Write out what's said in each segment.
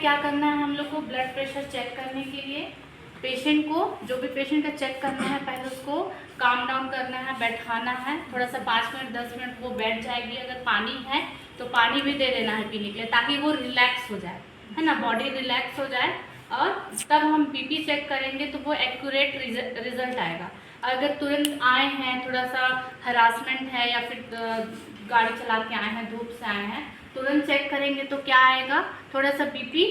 क्या करना है हम लोग को ब्लड प्रेशर चेक करने के लिए? पेशेंट को, जो भी पेशेंट का चेक करना है, पहले उसको काम डाउन करना है, बैठाना है, थोड़ा सा 5 मिनट 10 मिनट वो बैठ जाएगी। अगर पानी है तो पानी भी दे देना है पीने के लिए, ताकि वो रिलैक्स हो जाए, है ना, बॉडी रिलैक्स हो जाए। और तब हम बीपी चेक करेंगे तो वो एक्यूरेट रिजल्ट आएगा। अगर तुरंत आए हैं, थोड़ा सा हरासमेंट है या फिर गाड़ी चला के आए हैं, धूप से आए हैं, तुरंत चेक करेंगे तो क्या आएगा, थोड़ा सा बीपी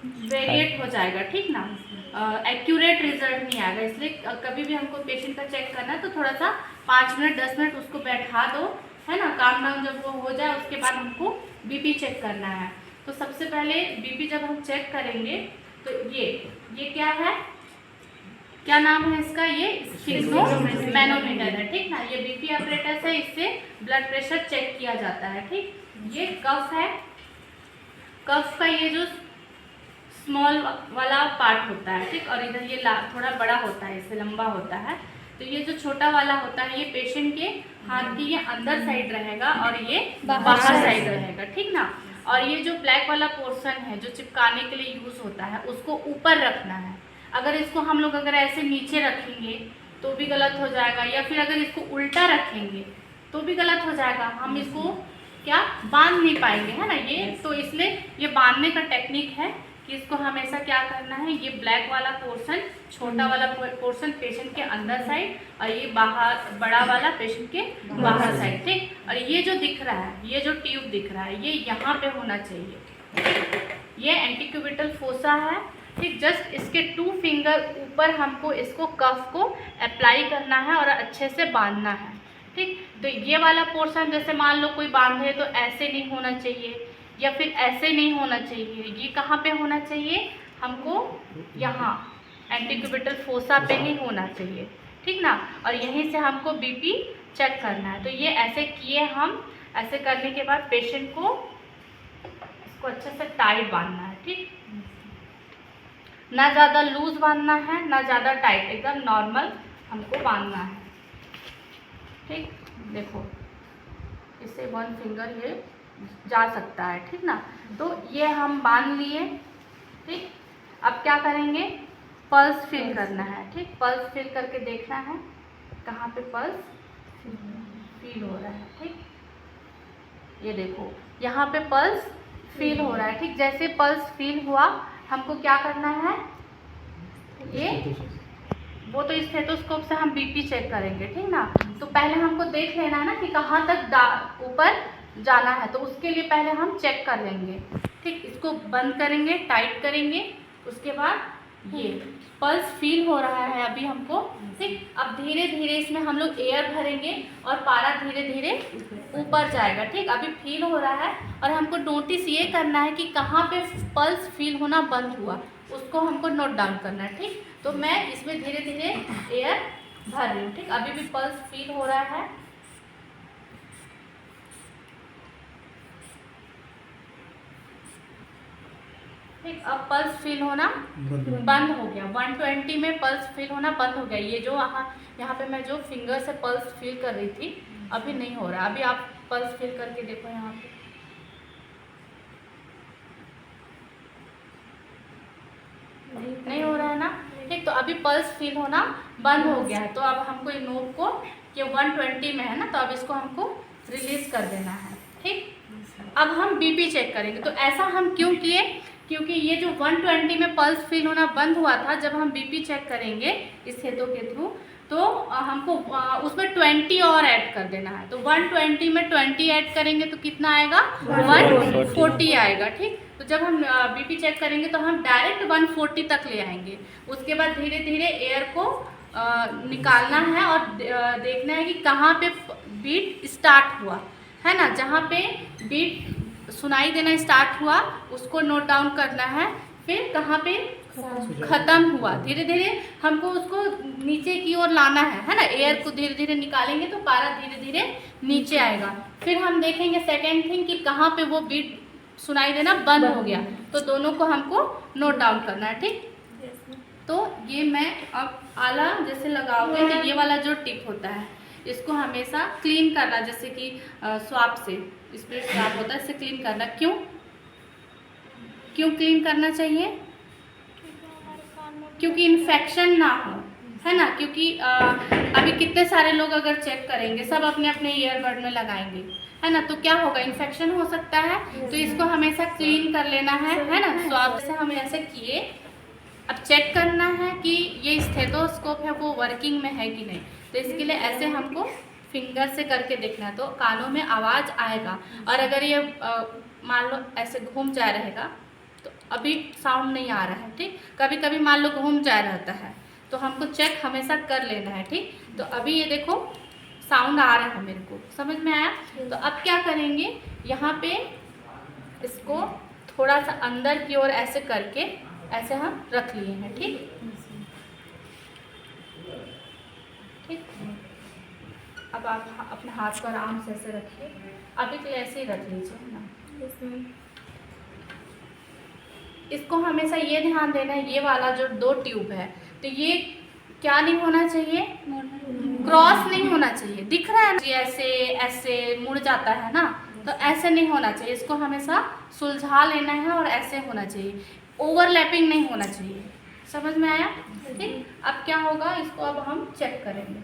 वेरिएट हो जाएगा, ठीक ना, एक्यूरेट रिजल्ट नहीं आएगा। इसलिए कभी भी हमको पेशेंट का चेक करना है तो थोड़ा सा 5 मिनट 10 मिनट उसको बैठा दो, है ना, काम डाउन जब वो हो जाए उसके बाद हमको बीपी चेक करना है। तो सबसे पहले बीपी जब हम चेक करेंगे तो ये क्या है, क्या नाम है इसका, ये स्फिग्मोमैनोमीटर है, ठीक ना। ये बीपी ऑपरेटस है, इससे ब्लड प्रेशर चेक किया जाता है, ठीक। ये कफ है, कफ का ये जो स्मॉल वाला पार्ट होता है, ठीक, और इधर ये थोड़ा बड़ा होता है, इससे लंबा होता है। तो ये जो छोटा वाला होता है ये पेशेंट के हाथ की ये अंदर साइड रहेगा और ये बाहर साइड रहेगा, ठीक ना। और ये जो ब्लैक वाला पोर्शन है जो चिपकाने के लिए यूज होता है, उसको ऊपर रखना है। अगर इसको हम लोग अगर ऐसे नीचे रखेंगे तो भी गलत हो जाएगा, या फिर अगर इसको उल्टा रखेंगे तो भी गलत हो जाएगा। हम इसको क्या बांध नहीं पाएंगे, है ना। ये तो इसलिए ये बांधने का टेक्निक है कि इसको हमेशा क्या करना है, ये ब्लैक वाला पोर्शन, छोटा वाला पोर्शन पेशेंट के अंदर साइड, और ये बाहर बड़ा वाला पेशेंट के बाहर साइड, ठीक। और ये जो दिख रहा है, ये जो ट्यूब दिख रहा है, ये यहाँ पे होना चाहिए। ये एंटीक्यूबिटल फोसा है, ठीक। जस्ट इसके 2 फिंगर ऊपर हमको इसको कफ को अप्लाई करना है और अच्छे से बांधना है, ठीक। तो ये वाला पोर्शन जैसे मान लो कोई बांधे तो ऐसे नहीं होना चाहिए या फिर ऐसे नहीं होना चाहिए। ये कहाँ पे होना चाहिए हमको, यहाँ एंटीक्यूबिटल फोसा पे ही होना चाहिए, ठीक ना। और यहीं से हमको बीपी चेक करना है। तो ये ऐसे किए हम, ऐसे करने के बाद पेशेंट को इसको अच्छे से टाइट बांधना है, ठीक। ना ज़्यादा लूज बांधना है ना ज़्यादा टाइट, एकदम नॉर्मल हमको बांधना है, ठीक। देखो इससे 1 फिंगर ये जा सकता है, ठीक ना। तो ये हम बांध लिए, ठीक। अब क्या करेंगे, पल्स फील करना है, ठीक। पल्स फील करके देखना है कहाँ पे पल्स फील हो रहा है, ठीक। ये देखो यहाँ पे पल्स फील हो रहा है, ठीक। जैसे पल्स फील हुआ हमको क्या करना है, ये वो तो स्टेथोस्कोप से हम बीपी चेक करेंगे, ठीक ना। तो पहले हमको देख लेना है ना कि कहाँ तक ऊपर जाना है, तो उसके लिए पहले हम चेक कर लेंगे, ठीक। इसको बंद करेंगे, टाइट करेंगे, उसके बाद ये पल्स फील हो रहा है अभी हमको, ठीक। अब धीरे धीरे इसमें हम लोग एयर भरेंगे और पारा धीरे धीरे ऊपर जाएगा, ठीक। अभी फील हो रहा है और हमको नोटिस ये करना है कि कहाँ पे पल्स फील होना बंद हुआ, उसको हमको नोट डाउन करना है, ठीक। तो मैं इसमें धीरे धीरे एयर भर रही हूँ, ठीक। अभी भी पल्स फील हो रहा है, ठीक। अब पल्स फील होना बंद हो गया, 120 में पल्स फील होना बंद हो गया। ये जो यहाँ पे मैं जो फिंगर से पल्स फील कर रही थी अभी नहीं हो रहा। अभी आप पल्स फील करके देखो, यहाँ पे नहीं हो रहा है ना, ठीक। तो अभी पल्स फील होना बंद हो गया है। तो अब हमको ये नोब को, ये 120 में है ना, तो अब इसको हमको रिलीज कर देना है, ठीक। अब हम बीपी चेक करेंगे। तो ऐसा हम क्यों किए, क्योंकि ये जो 120 में पल्स फील होना बंद हुआ था, जब हम बीपी चेक करेंगे इस हेतु के थ्रू, तो हमको उसमें 20 और ऐड कर देना है। तो 120 में 20 ऐड करेंगे तो कितना आएगा, 140 आएगा, ठीक। तो जब हम बीपी चेक करेंगे तो हम डायरेक्ट 140 तक ले आएंगे। उसके बाद धीरे धीरे एयर को निकालना है और देखना है कि कहाँ पे बीट स्टार्ट हुआ, है ना। जहाँ पे बीट सुनाई देना स्टार्ट हुआ उसको नोट डाउन करना है, फिर कहाँ पे खत्म हुआ, धीरे धीरे हमको उसको नीचे की ओर लाना है ना। एयर को धीरे धीरे निकालेंगे तो पारा धीरे धीरे नीचे आएगा। फिर हम देखेंगे सेकेंड थिंग कि कहाँ पे वो बीट सुनाई देना बंद हो गया, तो दोनों को हमको नोट डाउन करना है, ठीक। तो ये मैं अब आला जैसे लगाओगे तो ये वाला जो टिप होता है इसको हमेशा क्लीन करना, जैसे कि स्वाप से, स्प्रे स्वाप होता है, इससे क्लीन करना। क्यों, क्यों क्लीन करना चाहिए? क्योंकि इन्फेक्शन ना हो, है ना। क्योंकि अभी कितने सारे लोग अगर चेक करेंगे, सब अपने अपने ईयरबड में लगाएंगे, है ना, तो क्या होगा, इन्फेक्शन हो सकता है। तो इसको हमेशा क्लीन कर लेना है ना। स्वाब से हम ऐसे किए, अब चेक करना है कि ये स्टेथोस्कोप है वो वर्किंग में है कि नहीं। तो इसके लिए ऐसे हमको फिंगर से करके देखना है, तो कानों में आवाज़ आएगा। और अगर ये मान लो ऐसे घूम जा रहेगा तो अभी साउंड नहीं आ रहा है, ठीक। कभी कभी मान लो घूम जा रहता है, तो हमको चेक हमेशा कर लेना है, ठीक। तो अभी ये देखो साउंड आ रहा है मेरे को, समझ में आया। तो अब क्या करेंगे, यहाँ पे इसको थोड़ा सा अंदर की ओर ऐसे करके ऐसे हम रख लिए हैं, ठीक। अब आप अपने हाथ को आराम से ऐसे रखिए, अभी के लिए ऐसे ही रख लीजिए ना। इसको हमेशा ये ध्यान देना है, ये वाला जो 2 ट्यूब है, तो ये क्या नहीं होना चाहिए, क्रॉस नहीं होना चाहिए। दिख रहा है ऐसे ऐसे मुड़ जाता है ना, तो ऐसे नहीं होना चाहिए। इसको हमेशा सुलझा लेना है और ऐसे होना चाहिए, ओवरलैपिंग नहीं होना चाहिए। समझ में आया, ठीक। अब क्या होगा, इसको अब हम चेक करेंगे।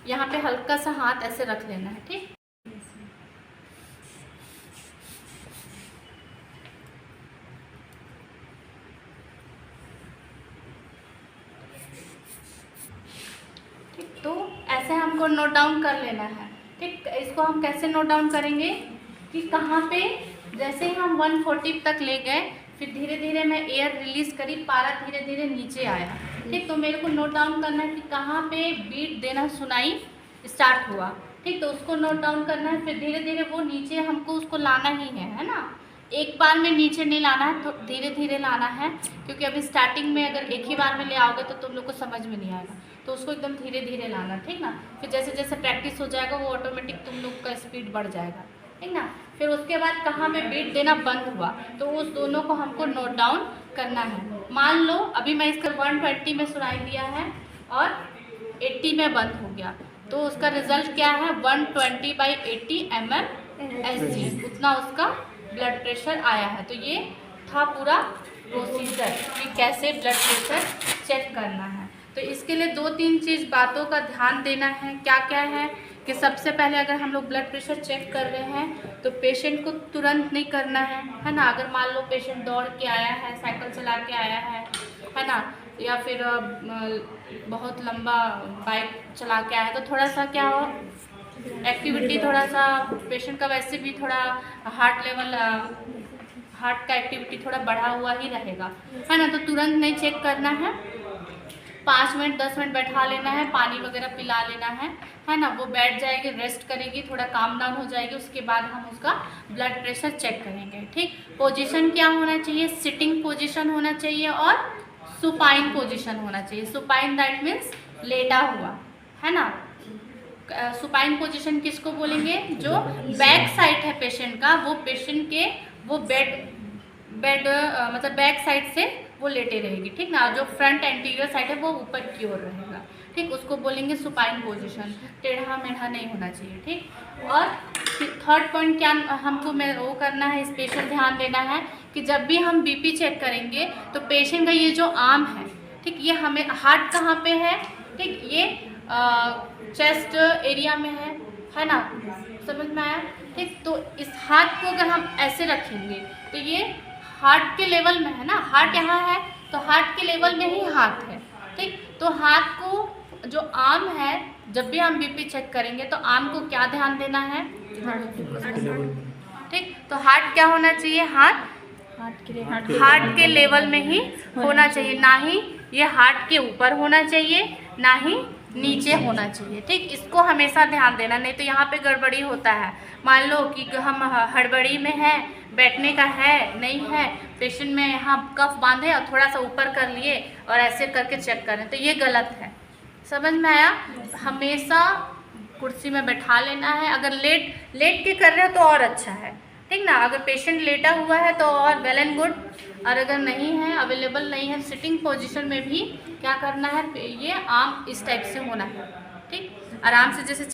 यहाँ पे हल्का सा हाथ ऐसे रख लेना है, ठीक। तो ऐसे हमको नोट डाउन कर लेना है, ठीक। इसको हम कैसे नोट डाउन करेंगे कि कहाँ पे, जैसे ही हम 140 तक ले गए, फिर धीरे धीरे मैं एयर रिलीज करी, पारा धीरे धीरे नीचे आया, ठीक। तो मेरे को नोट डाउन करना है कि कहाँ पे बीट देना सुनाई स्टार्ट हुआ, ठीक। तो उसको नोट डाउन करना है, फिर धीरे धीरे वो नीचे हमको उसको लाना ही है ना। एक बार में नीचे नहीं लाना है, तो धीरे धीरे लाना है, क्योंकि अभी स्टार्टिंग में अगर एक ही बार में ले आओगे तो तुम लोग को समझ में नहीं आएगा। तो उसको एकदम धीरे धीरे लाना, ठीक ना। फिर जैसे जैसे प्रैक्टिस हो जाएगा वो ऑटोमेटिक तुम लोग का स्पीड बढ़ जाएगा, ठीक ना। फिर उसके बाद कहाँ पे बीट देना बंद हुआ, तो उस दोनों को हमको नोट डाउन करना है। मान लो अभी मैं इसका 120 में सुनाई दिया है और 80 में बंद हो गया, तो उसका रिजल्ट क्या है, 120/80 mmHg, उतना उसका ब्लड प्रेशर आया है। तो ये था पूरा प्रोसीजर कि कैसे ब्लड प्रेशर चेक करना है। तो इसके लिए 2-3 चीज़ बातों का ध्यान देना है। क्या क्या है कि सबसे पहले अगर हम लोग ब्लड प्रेशर चेक कर रहे हैं तो पेशेंट को तुरंत नहीं करना है ना। अगर मान लो पेशेंट दौड़ के आया है, साइकिल चला के आया है ना, या फिर बहुत लंबा बाइक चला के आया है, तो थोड़ा सा क्या हो, एक्टिविटी थोड़ा सा पेशेंट का वैसे भी थोड़ा हार्ट का एक्टिविटी थोड़ा बढ़ा हुआ ही रहेगा, है ना। तो तुरंत नहीं चेक करना है, 5 मिनट 10 मिनट बैठा लेना है, पानी वगैरह पिला लेना है ना। वो बैठ जाएगी, रेस्ट करेगी, थोड़ा काम डाउन हो जाएगी, उसके बाद हम उसका ब्लड प्रेशर चेक करेंगे, ठीक। पोजीशन क्या होना चाहिए, सिटिंग पोजीशन होना चाहिए और सुपाइन पोजीशन होना चाहिए। सुपाइन दैट मीन्स लेटा हुआ, है ना। सुपाइन पोजीशन किसको बोलेंगे, जो बैक साइड है पेशेंट का, वो पेशेंट के वो बेड मतलब बैक साइड से वो लेटे रहेगी, ठीक ना। जो फ्रंट एंटीरियर साइड है वो ऊपर की ओर रहेगा, ठीक। उसको बोलेंगे सुपाइन पोजीशन, टेढ़ा मेढ़ा नहीं होना चाहिए, ठीक। और थर्ड पॉइंट क्या हमको वो करना है, स्पेशल ध्यान देना है कि जब भी हम बीपी चेक करेंगे तो पेशेंट का ये जो आर्म है, ठीक, ये हमें हार्ट कहाँ पे है, ठीक, ये चेस्ट एरिया में है ना। समझ में आया, ठीक। तो इस हाथ को अगर हम ऐसे रखेंगे तो ये हार्ट के लेवल में है ना, हार्ट यहाँ है तो हार्ट के लेवल में ही हाथ है, ठीक। तो हाथ को जो आर्म है, जब भी हम बीपी चेक करेंगे तो आर्म को क्या ध्यान देना है, ठीक। तो हार्ट क्या होना चाहिए, हार्ट के लेवल में ही होना चाहिए, ना ही ये हार्ट के ऊपर होना चाहिए, ना ही नीचे होना चाहिए, ठीक। इसको हमेशा ध्यान देना, नहीं तो यहाँ पे गड़बड़ी होता है। मान लो कि हम हड़बड़ी में है, बैठने का है नहीं है, पेशेंट में यहाँ कफ बांधे और थोड़ा सा ऊपर कर लिए और ऐसे करके चेक करें, तो ये गलत है। समझ में आया, हमेशा कुर्सी में बैठा लेना है। अगर लेट के कर रहे हो तो और अच्छा है, ठीक ना। अगर पेशेंट लेटा हुआ है तो और वेल एंड गुड, और अगर नहीं है, अवेलेबल नहीं है, सिटिंग पोजीशन में भी क्या करना है, ये आर्म इस टाइप से होना है, ठीक। आराम से जैसे